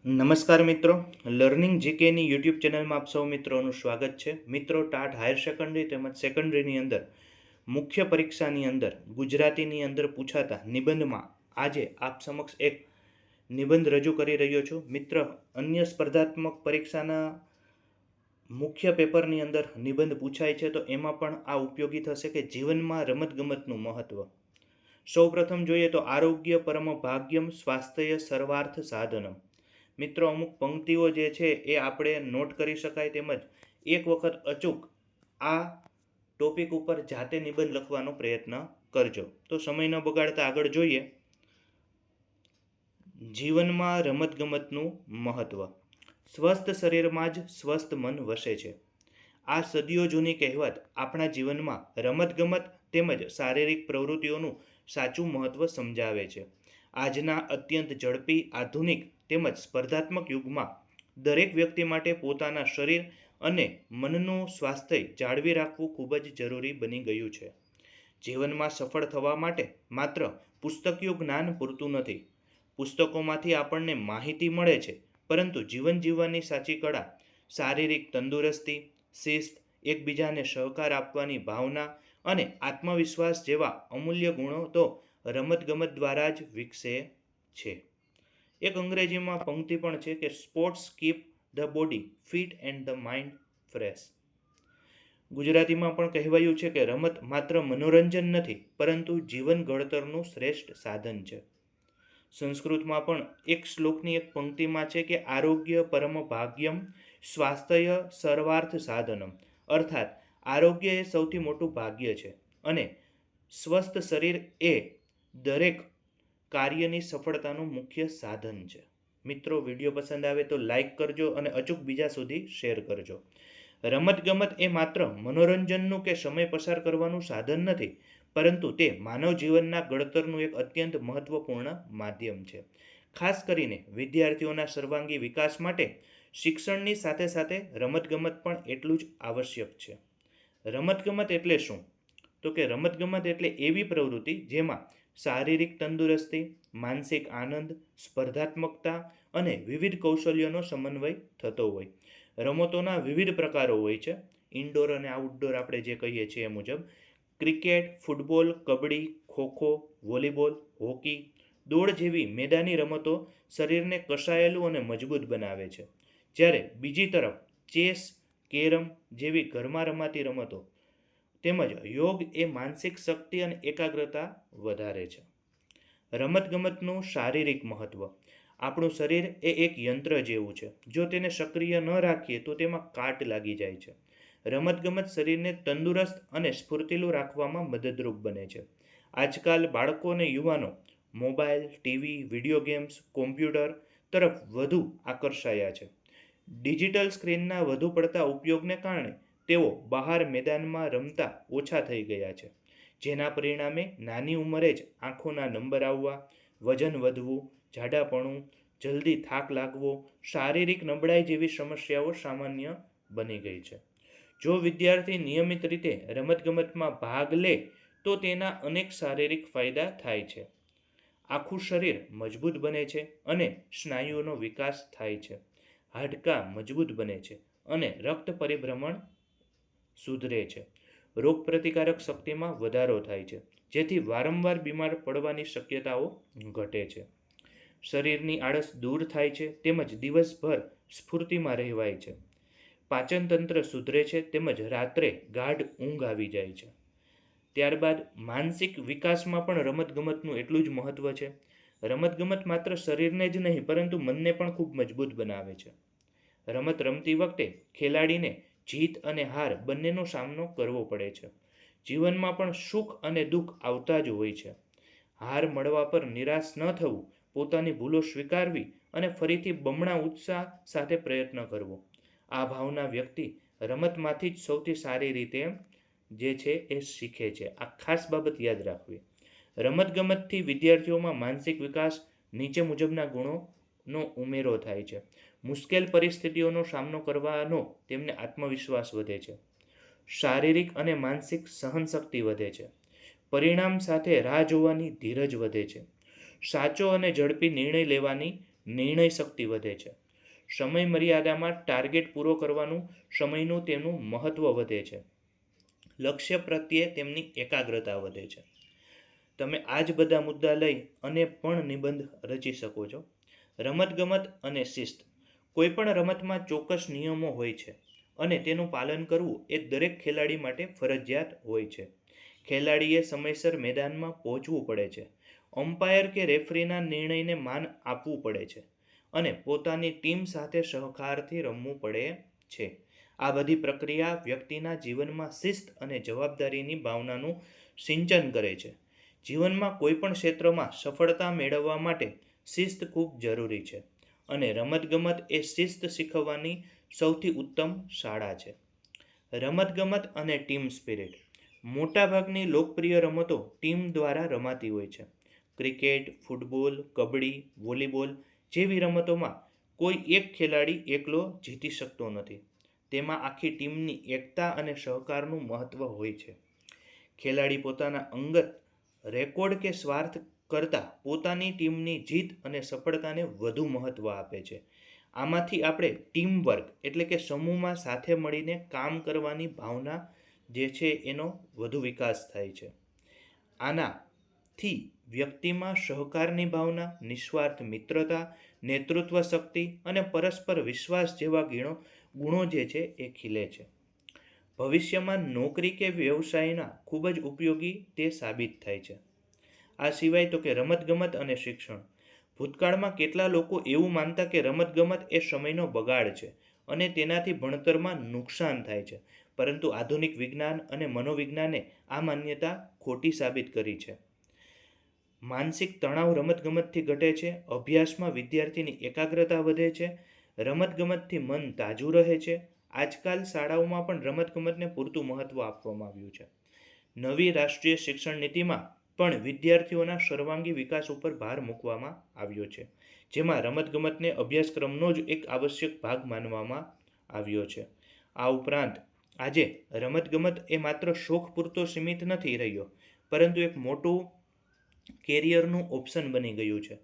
નમસ્કાર મિત્રો, learning જીકેની YouTube ચેનલમાં આપ સૌ મિત્રોનું સ્વાગત છે. મિત્રો, ટાટ હાયર સેકન્ડરી તેમજ સેકન્ડરીની અંદર મુખ્ય પરીક્ષાની અંદર ગુજરાતીની અંદર પૂછાતા નિબંધમાં આજે આપ સમક્ષ એક નિબંધ રજૂ કરી રહ્યો છું. મિત્ર, અન્ય સ્પર્ધાત્મક પરીક્ષાના મુખ્ય પેપરની અંદર નિબંધ પૂછાય છે તો એમાં પણ આ ઉપયોગી થશે કે જીવનમાં રમતગમતનું મહત્વ. સૌપ્રથમ જોઈએ તો આરોગ્ય પરમ ભાગ્યમ સ્વાસ્થ્ય સર્વાર્થ સાધનમ. મિત્રો, અમુક પંક્તિઓ જે છે એ આપણે નોટ કરી શકાય તેમજ એક વખત અચૂક આ ટોપિક ઉપર જાતે નિબંધ લખવાનો પ્રયત્ન કરજો. તો સમય ન બગાડતા આગળ જોઈએ. જીવનમાં રમતગમતનું મહત્વ. સ્વસ્થ શરીરમાં જ સ્વસ્થ મન વસે છે. આ સદીઓ જૂની કહેવત આપણા જીવનમાં રમતગમત તેમજ શારીરિક પ્રવૃત્તિઓનું સાચું મહત્વ સમજાવે છે. આજના અત્યંત ઝડપી, આધુનિક તેમજ સ્પર્ધાત્મક યુગમાં દરેક વ્યક્તિ માટે પોતાના શરીર અને મનનું સ્વાસ્થ્ય જાળવી રાખવું ખૂબ જ જરૂરી બની ગયું છે. જીવનમાં સફળ થવા માટે માત્ર પુસ્તકીય જ્ઞાન પૂરતું નથી. પુસ્તકોમાંથી આપણને માહિતી મળે છે, પરંતુ જીવન જીવવાની સાચી કળા, શારીરિક તંદુરસ્તી, શિસ્ત, એકબીજાને સહકાર આપવાની ભાવના અને આત્મવિશ્વાસ જેવા અમૂલ્ય ગુણો તો રમતગમત દ્વારા જ વિકસે છે. એક અંગ્રેજીમાં પંક્તિ પણ છે કે sports keep the body fit and the mind fresh. ગુજરાતીમાં પણ કહેવાયું છે કે રમત માત્ર મનોરંજન નથી, પરંતુ જીવન ઘડતરનું શ્રેષ્ઠ સાધન છે. સંસ્કૃતમાં પણ એક શ્લોકની એક પંક્તિમાં છે કે આરોગ્ય પરમ ભાગ્યમ સ્વાસ્થ્ય સર્વાર્થ સાધનમ. અર્થાત આરોગ્ય એ સૌથી મોટું ભાગ્ય છે અને સ્વસ્થ શરીર એ દરેક કાર્યની સફળતાનું મુખ્ય સાધન છે. મિત્રો, વિડીયો પસંદ આવે તો લાઈક કરજો અને અચૂક બીજા સુધી શેર કરજો. રમતગમત એ માત્ર મનોરંજનનું કે સમય પસાર કરવાનું સાધન નથી, પરંતુ તે માનવ જીવનના ઘડતરનું એક અત્યંત મહત્વપૂર્ણ માધ્યમ છે. ખાસ કરીને વિદ્યાર્થીઓના સર્વાંગી વિકાસ માટે શિક્ષણની સાથે સાથે રમતગમત પણ એટલું જ આવશ્યક છે. રમતગમત એટલે શું? તો કે રમતગમત એટલે એવી પ્રવૃત્તિ જેમાં શારીરિક તંદુરસ્તી, માનસિક આનંદ, સ્પર્ધાત્મકતા અને વિવિધ કૌશલ્યોનો સમન્વય થતો હોય. રમતોના વિવિધ પ્રકારો હોય છે. ઇન્ડોર અને આઉટડોર આપણે જે કહીએ છીએ એ મુજબ cricket, football, kabaddi, kho kho, volleyball, hockey, દોડ જેવી મેદાની રમતો શરીરને કસાયેલું અને મજબૂત બનાવે છે. જ્યારે બીજી તરફ ચેસ, કેરમ જેવી ઘરમાં રમાતી રમતો તેમજ યોગ એ માનસિક શક્તિ અને એકાગ્રતા વધારે છે. રમતગમતનું શારીરિક મહત્વ. આપણું શરીર એ એક યંત્ર જેવું છે. જો તેને સક્રિય ન રાખીએ તો તેમાં કાટ લાગી જાય છે. રમતગમત શરીરને તંદુરસ્ત અને સ્ફૂર્તિલું રાખવામાં મદદરૂપ બને છે. આજકાલ બાળકો અને યુવાનો mobile, TV, video games, computer તરફ વધુ આકર્ષાયા છે. ડિજિટલ સ્ક્રીનના વધુ પડતા ઉપયોગને કારણે તેઓ બહાર મેદાનમાં રમતા ઓછા થઈ ગયા છે, જેના પરિણામે નાની ઉંમરે જ આંખોના નંબર આવવા, વજન વધવું, જાડાપણું, જલ્દી થાક લાગવો, શારીરિક નબળાઈ જેવી સમસ્યાઓ સામાન્ય બની ગઈ છે. જો વિદ્યાર્થી નિયમિત રીતે રમતગમતમાં ભાગ લે તો તેના અનેક શારીરિક ફાયદા થાય છે. આખું શરીર મજબૂત બને છે અને સ્નાયુઓનો વિકાસ થાય છે. હાડકાં મજબૂત બને છે અને રક્ત પરિભ્રમણ સુધરે છે. રોગપ્રતિકારક શક્તિમાં વધારો થાય છે, જેથી વારંવાર બીમાર પડવાની શક્યતાઓ ઘટે છે. શરીરની આળસ દૂર થાય છે તેમજ દિવસભર સ્ફૂર્તિમાં રહેવાય છે. પાચનતંત્ર સુધરે છે તેમજ રાત્રે ગાઢ ઊંઘ આવી જાય છે. ત્યારબાદ માનસિક વિકાસમાં પણ રમતગમતનું એટલું જ મહત્ત્વ છે. રમતગમત માત્ર શરીરને જ નહીં પરંતુ મનને પણ ખૂબ મજબૂત બનાવે છે. રમત રમતી વખતે ખેલાડીને જીત અને હાર બંનેનો સામનો કરવો પડે છે. જીવનમાં પણ સુખ અને દુઃખ આવતા જ હોય છે. હાર મળવા પર નિરાશ ન થવું, પોતાની ભૂલો સ્વીકારવી અને ફરીથી બમણા ઉત્સાહ સાથે પ્રયત્ન કરવો. આ ભાવના વ્યક્તિ રમતમાંથી જ સૌથી સારી રીતે જે છે એ શીખે છે. આ ખાસ બાબત યાદ રાખવી. રમતગમતથી વિદ્યાર્થીઓમાં માનસિક વિકાસ નીચે મુજબના ગુણોનો ઉમેરો થાય છે. મુશ્કેલ પરિસ્થિતિઓનો સામનો કરવાનો તેમને આત્મવિશ્વાસ વધે છે. શારીરિક અને માનસિક સહનશક્તિ વધે છે. પરિણામ સાથે રાહ જોવાની ધીરજ વધે છે. સાચો અને ઝડપી નિર્ણય લેવાની નિર્ણય શક્તિ વધે છે. સમય મર્યાદામાં ટાર્ગેટ પૂરો કરવાનું સમયનું તેનું મહત્ત્વ વધે છે. લક્ષ્ય પ્રત્યે તેમની એકાગ્રતા વધે છે. તમે આ જ બધા મુદ્દા લઈ અને પણ નિબંધ રચી શકો છો. રમતગમત અને શિસ્ત. કોઈ પણ રમતમાં ચોક્કસ નિયમો હોય છે અને તેનું પાલન કરવું એ દરેક ખેલાડી માટે ફરજિયાત હોય છે. ખેલાડીએ સમયસર મેદાનમાં પહોંચવું પડે છે. અમ્પાયર કે રેફરીના નિર્ણયને માન આપવું પડે છે અને પોતાની ટીમ સાથે સહકારથી રમવું પડે છે. આ બધી પ્રક્રિયા વ્યક્તિના જીવનમાં શિસ્ત અને જવાબદારીની ભાવનાનું સિંચન કરે છે. જીવનમાં કોઈપણ ક્ષેત્રમાં સફળતા મેળવવા માટે શિસ્ત ખૂબ જરૂરી છે અને રમતગમત એ શિસ્ત શીખવવાની સૌથી ઉત્તમ શાળા છે. રમતગમત અને ટીમ સ્પિરિટ. મોટાભાગની લોકપ્રિય રમતો ટીમ દ્વારા રમાતી હોય છે. ક્રિકેટ, ફૂટબોલ, કબડ્ડી, વોલીબોલ જેવી રમતોમાં કોઈ એક ખેલાડી એકલો જીતી શકતો નથી. તેમાં આખી ટીમની એકતા અને સહકારનું મહત્ત્વ હોય છે. ખેલાડી પોતાના અંગત રેકોર્ડ કે સ્વાર્થ કરતાં પોતાની ટીમની જીત અને સફળતાને વધુ મહત્ત્વ આપે છે. આમાંથી આપણે ટીમવર્ક એટલે કે સમૂહમાં સાથે મળીને કામ કરવાની ભાવના જે છે એનો વધુ વિકાસ થાય છે. આનાથી વ્યક્તિમાં સહકારની ભાવના, નિસ્વાર્થ મિત્રતા, નેતૃત્વ શક્તિ અને પરસ્પર વિશ્વાસ જેવા ગુણો જે છે એ ખીલે છે. ભવિષ્યમાં નોકરી કે વ્યવસાયના ખૂબ જ ઉપયોગી તે સાબિત થાય છે. આ સિવાય તો કે રમતગમત અને શિક્ષણ. ભૂતકાળમાં કેટલા લોકો એવું માનતા કે રમતગમત એ સમયનો બગાડ છે અને તેનાથી ભણતરમાં નુકસાન થાય છે, પરંતુ આધુનિક વિજ્ઞાન અને મનોવિજ્ઞાને આ માન્યતા ખોટી સાબિત કરી છે. માનસિક તણાવ રમતગમતથી ઘટે છે. અભ્યાસમાં વિદ્યાર્થીની એકાગ્રતા વધે છે. રમતગમતથી મન તાજું રહે છે. આજકાલ શાળાઓમાં પણ રમતગમતને પૂરતું મહત્ત્વ આપવામાં આવ્યું છે. નવી રાષ્ટ્રીય શિક્ષણ નીતિમાં પણ વિદ્યાર્થીઓના સર્વાંગી વિકાસ ઉપર ભાર મૂકવામાં આવ્યો છે, જેમાં રમતગમતને અભ્યાસક્રમનો જ એક આવશ્યક ભાગ માનવામાં આવ્યો છે. આ ઉપરાંત આજે રમતગમત એ માત્ર શોખ પૂરતો સીમિત નથી રહ્યો, પરંતુ એક મોટું કેરિયરનું ઓપ્શન બની ગયું છે.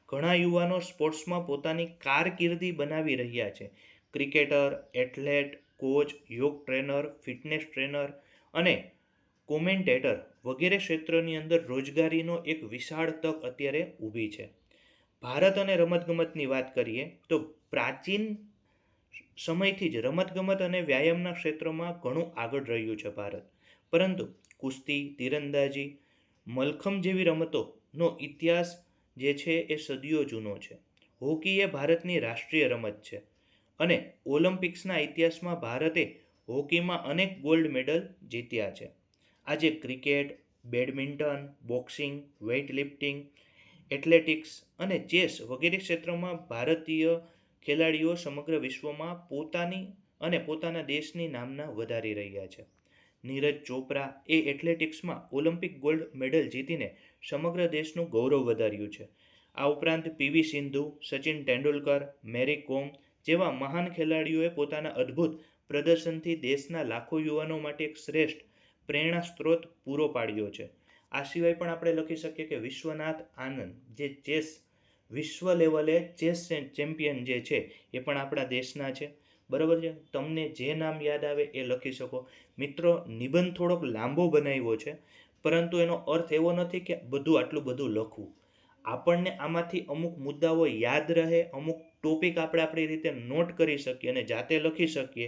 ઘણા યુવાનો સ્પોર્ટ્સમાં પોતાની કારકિર્દી બનાવી રહ્યા છે. ક્રિકેટર, એથ્લેટ, કોચ, યોગ ટ્રેનર, ફિટનેસ ટ્રેનર અને કોમેન્ટેટર વગેરે ક્ષેત્રની અંદર રોજગારીનો એક વિશાળ તક અત્યારે ઊભી છે. ભારત અને રમતગમતની વાત કરીએ તો પ્રાચીન સમયથી જ રમતગમત અને વ્યાયામના ક્ષેત્રમાં ઘણું આગળ રહ્યું છે ભારત. પરંતુ કુસ્તી, તીરંદાજી, મલખમ જેવી રમતોનો ઇતિહાસ જે છે એ સદીઓ જૂનો છે. હોકી એ ભારતની રાષ્ટ્રીય રમત છે અને ઓલિમ્પિક્સના ઇતિહાસમાં ભારતે હોકીમાં અનેક ગોલ્ડ મેડલ જીત્યા છે. આજે cricket, badminton, boxing, weightlifting, athletics અને ચેસ વગેરે ક્ષેત્રોમાં ભારતીય ખેલાડીઓ સમગ્ર વિશ્વમાં પોતાના દેશની નામના વધારી રહ્યા છે. નીરજ ચોપરા એ એથ્લેટિક્સમાં ઓલિમ્પિક ગોલ્ડ મેડલ જીતીને સમગ્ર દેશનું ગૌરવ વધાર્યું છે. આ ઉપરાંત પીવી સિંધુ, સચિન તેંડુલકર, મેરી કોમ જેવા મહાન ખેલાડીઓએ પોતાના અદ્ભુત પ્રદર્શનથી દેશના લાખો યુવાનો માટે એક શ્રેષ્ઠ પ્રેરણા સ્ત્રોત પૂરો પાડ્યો છે. આ સિવાય પણ આપણે લખી શકીએ કે વિશ્વનાથ આનંદ જે ચેસ વિશ્વ લેવલે ચેસ ચેમ્પિયન જે છે એ પણ આપણા દેશના છે. બરાબર છે. તમને જે નામ યાદ આવે એ લખી શકો. મિત્રો, નિબંધ થોડોક લાંબો બનાવ્યો છે, પરંતુ એનો અર્થ એવો નથી કે આટલું બધું લખવું. આપણને આમાંથી અમુક મુદ્દાઓ યાદ રહે, અમુક ટોપિક આપણે આપણી રીતે નોટ કરી શકીએ અને જાતે લખી શકીએ,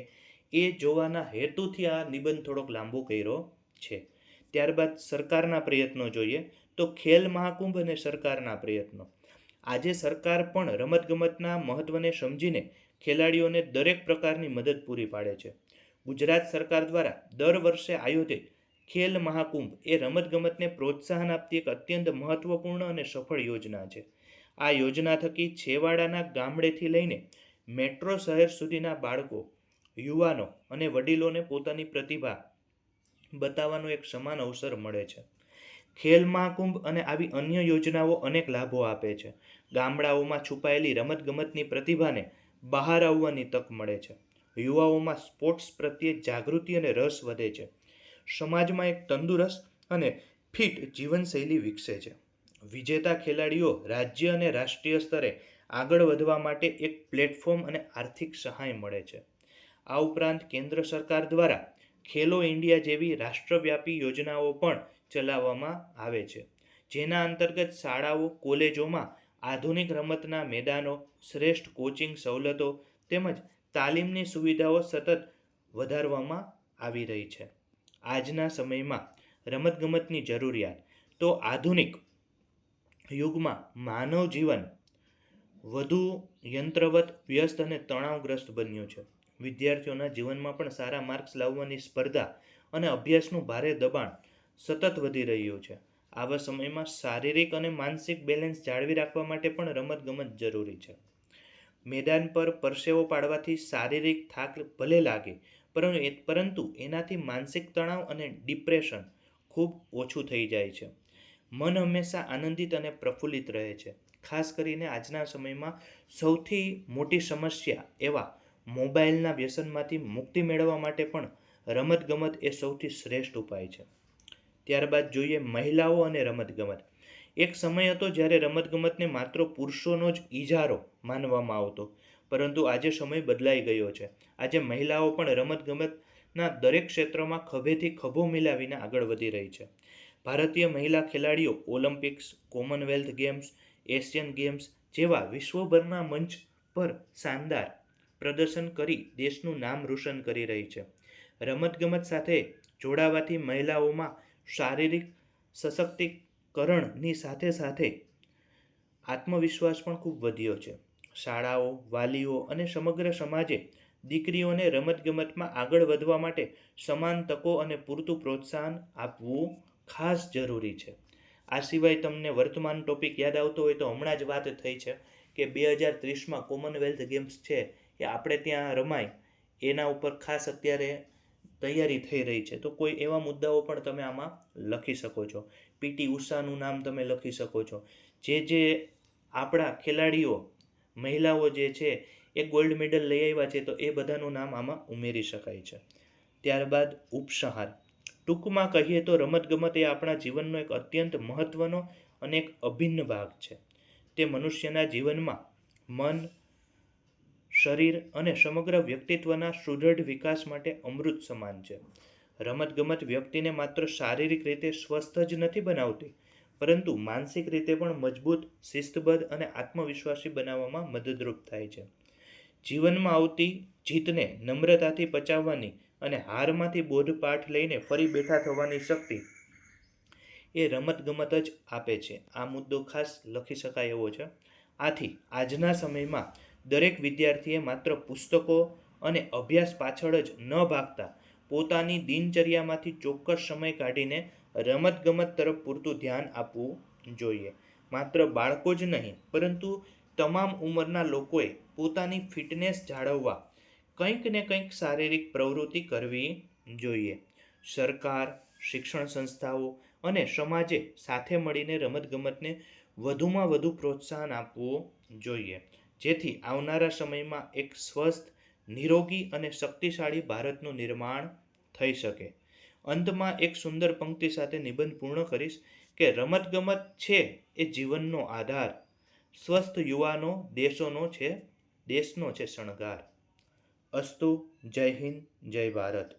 એ જોવાના હેતુથી આ નિબંધ થોડોક લાંબો કર્યો છે. ત્યારબાદ સરકારના પ્રયત્નો જોઈએ તો ખેલ મહાકુંભ અને સરકારના પ્રયત્નો. આજે સરકાર પણ રમતગમતના મહત્ત્વને સમજીને ખેલાડીઓને દરેક પ્રકારની મદદ પૂરી પાડે છે. ગુજરાત સરકાર દ્વારા દર વર્ષે આયોજિત ખેલ મહાકુંભ એ રમતગમતને પ્રોત્સાહન આપતી એક અત્યંત મહત્ત્વપૂર્ણ અને સફળ યોજના છે. આ યોજના થકી છેવાડાના ગામડેથી લઈને મેટ્રો શહેર સુધીના બાળકો, યુવાનો અને વડીલોને પોતાની પ્રતિભા બતાવવાનો એક સમાન અવસર મળે છે. ખેલ મહાકુંભ અને આવી અન્ય યોજનાઓ અનેક લાભો આપે છે. ગામડાઓમાં છુપાયેલી રમતગમતની પ્રતિભાને બહાર આવવાની તક મળે છે. યુવાઓમાં સ્પોર્ટ્સ પ્રત્યે જાગૃતિ અને રસ વધે છે. સમાજમાં એક તંદુરસ્ત અને ફિટ જીવનશૈલી વિકસે છે. વિજેતા ખેલાડીઓ રાજ્ય અને રાષ્ટ્રીય સ્તરે આગળ વધવા માટે એક પ્લેટફોર્મ અને આર્થિક સહાય મળે છે. આ ઉપરાંત કેન્દ્ર સરકાર દ્વારા ખેલો ઇન્ડિયા જેવી રાષ્ટ્રવ્યાપી યોજનાઓ પણ ચલાવવામાં આવે છે, જેના અંતર્ગત શાળાઓ કોલેજોમાં આધુનિક રમતના મેદાનો, શ્રેષ્ઠ કોચિંગ સવલતો તેમજ તાલીમની સુવિધાઓ સતત વધારવામાં આવી રહી છે. આજના સમયમાં રમતગમતની જરૂરિયાત તો આધુનિક યુગમાં માનવ જીવન વધુ યંત્રવત, વ્યસ્ત અને તણાવગ્રસ્ત બન્યું છે. વિદ્યાર્થીઓના જીવનમાં પણ સારા માર્ક્સ લાવવાની સ્પર્ધા અને અભ્યાસનું ભારે દબાણ સતત વધી રહ્યું છે. આવા સમયમાં શારીરિક અને માનસિક બેલેન્સ જાળવી રાખવા માટે પણ રમતગમત જરૂરી છે. મેદાન પર પરસેવો પાડવાથી શારીરિક થાક ભલે લાગે, પરંતુ એનાથી માનસિક તણાવ અને ડિપ્રેશન ખૂબ ઓછું થઈ જાય છે. મન હંમેશા આનંદિત અને પ્રફુલ્લિત રહે છે. ખાસ કરીને આજના સમયમાં સૌથી મોટી સમસ્યા એવા મોબાઈલના વ્યસનમાંથી મુક્તિ મેળવવા માટે પણ રમતગમત એ સૌથી શ્રેષ્ઠ ઉપાય છે. ત્યારબાદ જોઈએ મહિલાઓ અને રમતગમત. એક સમય હતો જ્યારે રમતગમતને માત્ર પુરુષોનો જ ઇજારો માનવામાં આવતો, પરંતુ આજે સમય બદલાઈ ગયો છે. આજે મહિલાઓ પણ રમતગમતના દરેક ક્ષેત્રમાં ખભેથી ખભો મિલાવીને આગળ વધી રહી છે. ભારતીય મહિલા ખેલાડીઓ Olympics, Commonwealth games, Asian games જેવા વિશ્વભરના મંચ પર શાનદાર પ્રદર્શન કરી દેશનું નામ રોશન કરી રહી છે. રમતગમત સાથે જોડાવાથી મહિલાઓમાં શારીરિક સશક્તિકરણની સાથે સાથે આત્મવિશ્વાસ પણ ખૂબ વધ્યો છે. શાળાઓ, વાલીઓ અને સમગ્ર સમાજે દીકરીઓને રમતગમતમાં આગળ વધવા માટે સમાન તકો અને પૂરતું પ્રોત્સાહન આપવું ખાસ જરૂરી છે. આ સિવાય તમને વર્તમાન ટોપિક યાદ આવતો હોય તો હમણાં જ વાત થઈ છે કે 2030માં કોમનવેલ્થ ગેમ્સ છે એ આપણે ત્યાં રમાય, એના ઉપર ખાસ અત્યારે તૈયારી થઈ રહી છે. તો કોઈ એવા મુદ્દાઓ પણ તમે આમાં લખી શકો છો. પીટી ઉષાનું નામ તમે લખી શકો છો. જે આપણા ખેલાડીઓ મહિલાઓ જે છે એ ગોલ્ડ મેડલ લઈ આવ્યા છે, તો એ બધાનું નામ આમાં ઉમેરી શકાય છે. ત્યારબાદ ઉપસંહાર. ટૂંકમાં કહીએ તો રમતગમત એ આપણા જીવનનો એક અત્યંત મહત્ત્વનો અને એક અભિન્ન ભાગ છે. તે મનુષ્યના જીવનમાં મન, શરીર અને સમગ્ર વ્યક્તિત્વના સુદૃઢ વિકાસ માટે અમૃત સમાન છે. રમતગમત વ્યક્તિને માત્ર શારીરિક રીતે સ્વસ્થ જ નથી બનાવતી, પરંતુ માનસિક રીતે પણ મજબૂત, શિસ્તબદ્ધ અને આત્મવિશ્વાસી બનાવવામાં મદદરૂપ થાય છે. જીવનમાં આવતી જીતને નમ્રતાથી પચાવવાની અને હારમાંથી બોધપાઠ લઈને ફરી બેઠા થવાની શક્તિ એ રમતગમત જ આપે છે. આ મુદ્દો ખાસ લખી શકાય એવો છે. આથી આજના સમયમાં દરેક વિદ્યાર્થીએ માત્ર પુસ્તકો અને અભ્યાસ પાછળ જ ન ભાગતા પોતાની દિનચર્યામાંથી ચોક્કસ સમય કાઢીને રમતગમત તરફ પૂરતું ધ્યાન આપવું જોઈએ. માત્ર બાળકો જ નહીં, પરંતુ તમામ ઉંમરના લોકોએ પોતાની ફિટનેસ જાળવવા કંઈક ને કંઈક શારીરિક પ્રવૃત્તિ કરવી જોઈએ. સરકાર, શિક્ષણ સંસ્થાઓ અને સમાજે સાથે મળીને રમતગમતને વધુમાં વધુ પ્રોત્સાહન આપવું જોઈએ, જેથી આવનારા સમયમાં એક સ્વસ્થ, નિરોગી અને શક્તિશાળી ભારતનું નિર્માણ થઈ શકે. અંતમાં એક સુંદર પંક્તિ સાથે નિબંધ પૂર્ણ કરીશ કે રમતગમત છે એ જીવનનો આધાર, સ્વસ્થ યુવાનો દેશનો છે શણગાર. અસ્તુ. જય હિન્દ, જય ભારત.